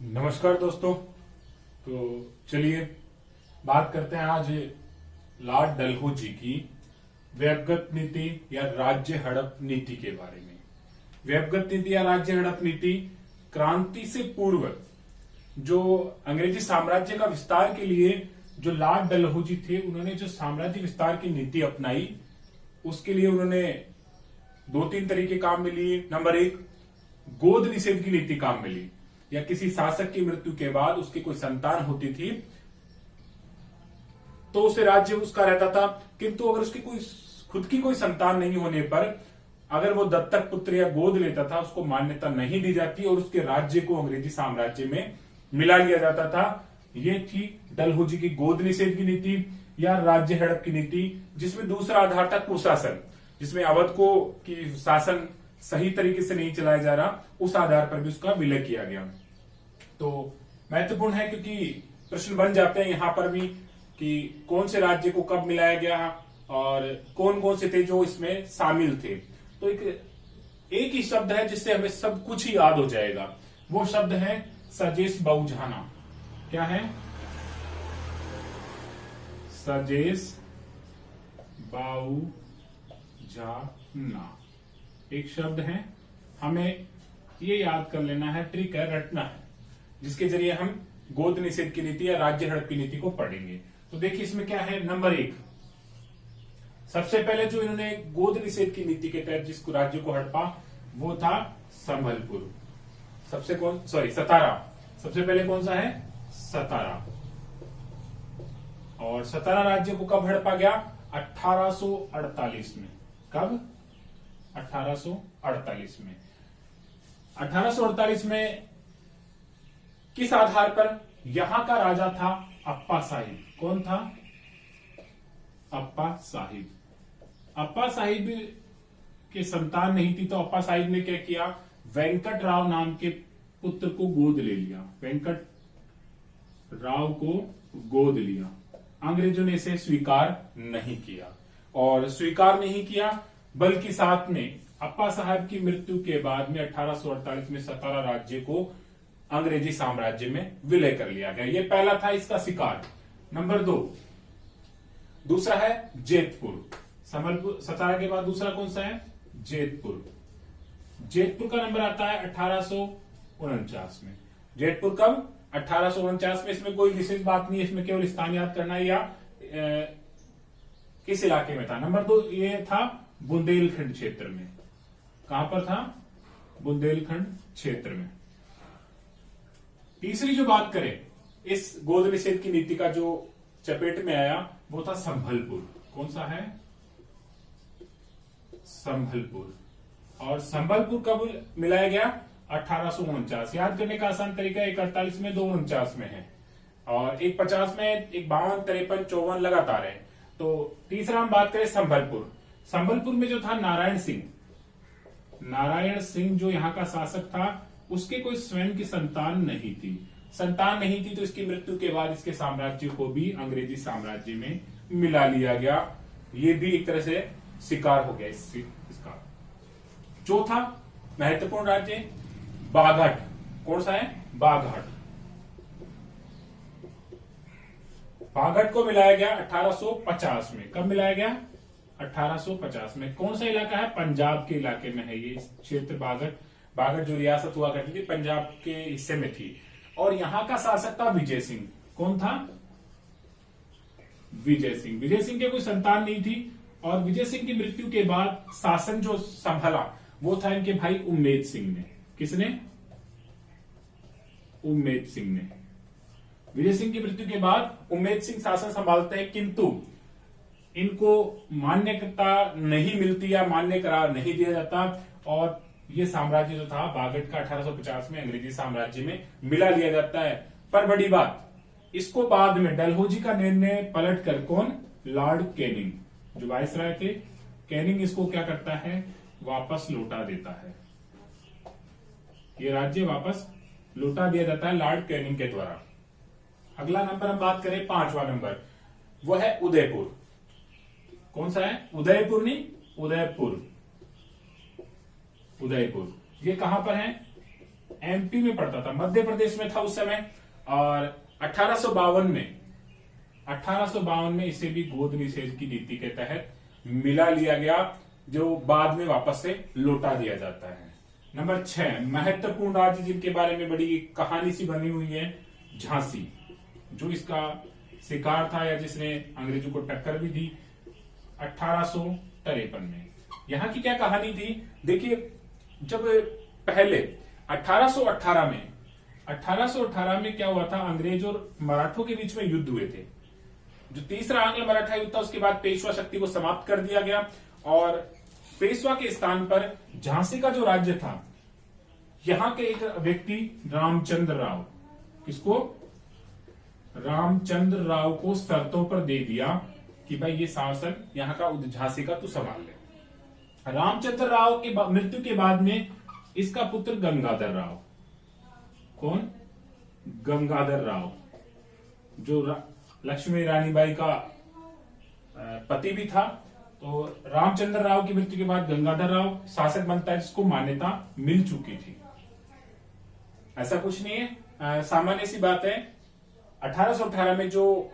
नमस्कार दोस्तों। तो चलिए बात करते हैं आज लॉर्ड डलहौजी की व्यवगत नीति या राज्य हड़प नीति के बारे में। व्यवगत नीति या राज्य हड़प नीति क्रांति से पूर्व जो अंग्रेजी साम्राज्य का विस्तार के लिए जो लॉर्ड डलहौजी थे, उन्होंने जो साम्राज्य विस्तार की नीति अपनाई, उसके लिए उन्होंने दो तीन तरीके काम में लिए। नंबर एक, गोद निषेध की नीति काम में ली, या किसी शासक की मृत्यु के बाद उसकी कोई संतान होती थी तो उसे राज्य उसका रहता था, किंतु अगर उसकी कोई खुद की कोई संतान नहीं होने पर अगर वो दत्तक पुत्र या गोद लेता था, उसको मान्यता नहीं दी जाती और उसके राज्य को अंग्रेजी साम्राज्य में मिला लिया जाता था। ये थी डलहौजी की गोद निषेध की नीति या राज्य हड़प की नीति, जिसमें दूसरा आधार था कुशासन, जिसमें अवध को की शासन सही तरीके से नहीं चलाया जा रहा, उस आधार पर भी उसका विलय किया गया। तो महत्वपूर्ण है क्योंकि प्रश्न बन जाते हैं यहां पर भी कि कौन से राज्य को कब मिलाया गया और कौन कौन से थे जो इसमें शामिल थे। तो एक ही शब्द है जिससे हमें सब कुछ ही याद हो जाएगा, वो शब्द है सजेश बहुजाना। क्या है? सजेश बहुजाना एक शब्द है, हमें ये याद कर लेना है, ट्रिक है, रटना है, जिसके जरिए हम गोद निषेध की नीति या राज्य हड़प की नीति को पढ़ेंगे। तो देखिए इसमें क्या है। नंबर एक, सबसे पहले जो इन्होंने गोद निषेध की नीति के तहत जिसको राज्य को हड़पा वो था संभलपुर। सतारा। सबसे पहले कौन सा है? सतारा। और सतारा राज्य को कब हड़पा गया? 1848 में। कब? 1848 में। 1848 में किस आधार पर? यहां का राजा था अप्पा साहिब। कौन था? अप्पा साहिब। अप्पा साहिब के संतान नहीं थी, तो अप्पा साहिब ने क्या किया? वेंकट राव नाम के पुत्र को गोद ले लिया। वेंकट राव को गोद लिया। अंग्रेजों ने इसे स्वीकार नहीं किया, और स्वीकार नहीं किया बल्कि साथ में अप्पा साहब की मृत्यु के बाद में 1848 में सतारा राज्य को अंग्रेजी साम्राज्य में विलय कर लिया गया। ये पहला था इसका शिकार। नंबर दो, दूसरा है जेतपुर। संबलपुर सतारा के बाद दूसरा कौन सा है? जेतपुर। जेतपुर का नंबर आता है 1849 में। जेतपुर कब? 1849 में। इसमें कोई विशेष बात नहीं है, इसमें केवल स्थान याद करना है या किस इलाके में था। नंबर दो, ये था बुंदेलखंड क्षेत्र में। कहां पर था? बुंदेलखंड क्षेत्र में। तीसरी जो बात करें इस गोद निषेध की नीति का जो चपेट में आया वो था संभलपुर। कौन सा है? संभलपुर। और संभलपुर कब मिलाया गया? 1849। याद करने का आसान तरीका, एक 48 में, दो 49 में है, और एक 50 में, एक 52, 53, 54 लगातार है। तो तीसरा हम बात करें संभलपुर। संभलपुर में जो था नारायण सिंह जो यहाँ का शासक था, उसके कोई स्वयं की संतान नहीं थी। तो इसकी मृत्यु के बाद इसके साम्राज्य को भी अंग्रेजी साम्राज्य में मिला लिया गया। ये भी एक तरह से शिकार हो गया इसका। चौथा महत्वपूर्ण राज्य बाघट। कौन सा है? बाघट। बाघट को मिलाया गया 1850 में। कब मिलाया गया? 1850 में। कौन सा इलाका है? पंजाब के इलाके में है ये क्षेत्र। बाघट जो रियासत हुआ करती थी पंजाब के हिस्से में थी, और यहां का शासक था विजय सिंह। कौन था? विजय सिंह। विजय सिंह के कोई संतान नहीं थी, और विजय सिंह की मृत्यु के बाद शासन जो संभाला वो था इनके भाई उम्मेद सिंह ने। किसने? उम्मेद सिंह ने। विजय सिंह की मृत्यु के बाद उम्मेद सिंह शासन संभालते हैं, किंतु इनको मान्यता नहीं मिलती या मान्य करार नहीं दिया जाता, और ये साम्राज्य जो था बाघट का 1850 में अंग्रेजी साम्राज्य में मिला लिया जाता है। पर बड़ी बात, इसको बाद में डलहौजी का निर्णय पलट कर कौन? लॉर्ड कैनिंग जो वायसराय थे, कैनिंग इसको क्या करता है? वापस लौटा देता है। ये राज्य वापस लौटा दिया जाता है लॉर्ड कैनिंग के द्वारा। अगला नंबर हम बात करें, पांचवा नंबर, वो है उदयपुर। कौन सा है? उदयपुर नहीं, उदयपुर। ये कहां पर है? एमपी में पड़ता था, मध्य प्रदेश में था उस समय। और 1852 में इसे भी गोद निषेध की नीति के तहत मिला लिया गया, जो बाद में वापस से लौटा दिया जाता है। नंबर 6, महत्वपूर्ण राज्य जिनके बारे में बड़ी कहानी सी बनी हुई है, झांसी, जो इसका शिकार था या जिसने अंग्रेजों को टक्कर भी दी 1853 में। यहां की क्या कहानी थी, देखिए, जब पहले 1818 में क्या हुआ था, अंग्रेज और मराठों के बीच में युद्ध हुए थे। जो तीसरा आंग्ल मराठा युद्ध था, उसके बाद पेशवा शक्ति को समाप्त कर दिया गया और पेशवा के स्थान पर झांसी का जो राज्य था, यहां के एक व्यक्ति रामचंद्र राव, किसको, रामचंद्र राव को शर्तों पर दे दिया कि भाई ये शासन यहां का झांसी का तू संभाल ले। रामचंद्र राव की मृत्यु के बाद में इसका पुत्र गंगाधर राव, कौन, गंगाधर राव, जो लक्ष्मी रानीबाई का पति भी था। तो रामचंद्र राव की मृत्यु के बाद गंगाधर राव शासक बनता है, जिसको मान्यता मिल चुकी थी। ऐसा कुछ नहीं है, सामान्य सी बात है। 1818 में जो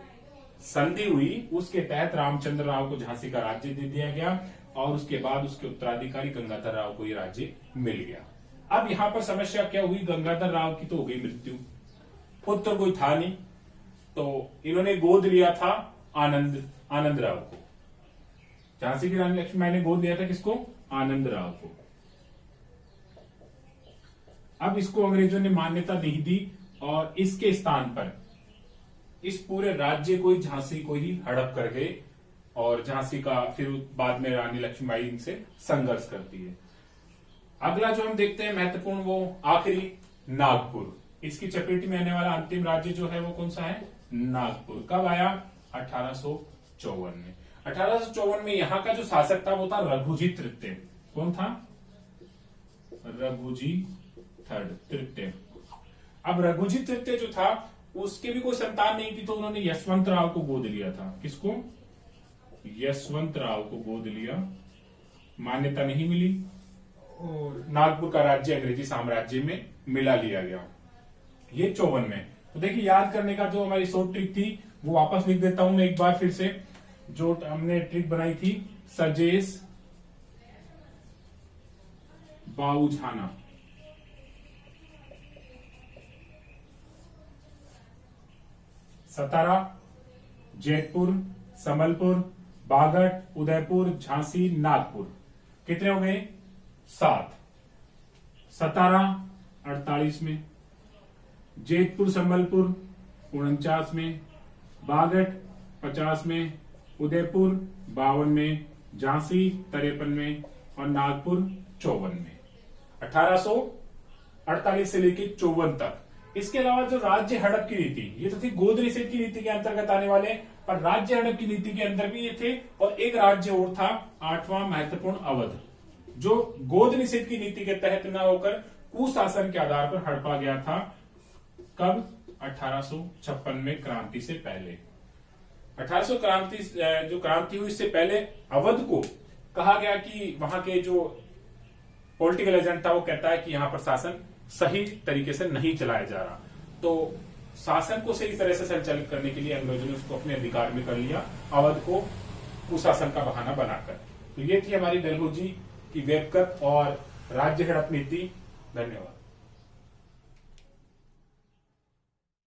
संधि हुई उसके तहत रामचंद्र राव को झांसी का राज्य दे दिया गया और उसके बाद उसके उत्तराधिकारी गंगाधर राव को यह राज्य मिल गया। अब यहां पर समस्या क्या हुई, गंगाधर राव की तो हो गई मृत्यु, पुत्र कोई था नहीं, तो इन्होंने गोद लिया था आनंद राव को। झांसी की रानी लक्ष्मीबाई ने गोद लिया था किसको, आनंद राव को। अब इसको अंग्रेजों ने मान्यता नहीं दी और इसके स्थान पर इस पूरे राज्य को ही, झांसी को ही हड़प कर गए और झांसी का फिर बाद में रानी लक्ष्मीबाई इनसे संघर्ष करती है। अगला जो हम देखते हैं महत्वपूर्ण, वो आखिरी नागपुर, इसकी चपेट में आने वाला अंतिम राज्य जो है वो कौन सा है, नागपुर। कब आया, 1854 में। 1854 में यहां का जो शासक था वो था रघुजी तृतीय। कौन था, रघुजी तृतीय। अब रघुजी तृतीय जो था उसके भी कोई संतान नहीं थी, तो उन्होंने यशवंत राव को गोद लिया था। किसको, यशवंत राव को गोद लिया, मान्यता नहीं मिली और नागपुर का राज्य अंग्रेजी साम्राज्य में मिला लिया गया। ये 54 में। तो देखिए, याद करने का जो हमारी शॉर्ट ट्रिक थी वो वापस लिख देता हूं मैं एक बार फिर से, जो हमने ट्रिक बनाई थी, सजेश बाऊझाना, सतारा, जैतपुर, संबलपुर, बागट, उदयपुर, झांसी, नागपुर। कितने हो गए, 7। सतारा 48 में, जैतपुर संबलपुर 49 में, बागट 50 में, उदयपुर 52 में, झांसी 53 में और नागपुर 54 में। 1848 से लेकर 54 तक। इसके अलावा जो राज्य हड़प की नीति, ये तो थी गोद निषेध की नीति के अंतर्गत आने वाले, पर राज्य हड़प की नीति के अंदर भी ये थे। और एक राज्य और था 8वां महत्वपूर्ण, अवध, जो गोद निषेध की नीति के तहत न होकर कुशासन के आधार पर हड़पा गया था। कब, 1856 में, क्रांति से पहले। 1800 जो क्रांति हुई इससे पहले अवध को कहा गया कि वहां के जो पॉलिटिकल एजेंट था वो कहता है कि यहां पर शासन सही तरीके से नहीं चलाया जा रहा, तो शासन को सही तरह से संचालित करने के लिए अंग्रेजों ने उसको अपने अधिकार में कर लिया, अवध को कुशासन का बहाना बनाकर। तो ये थी हमारी डलहौजी की वेबकत और राज्य हड़प नीति। धन्यवाद।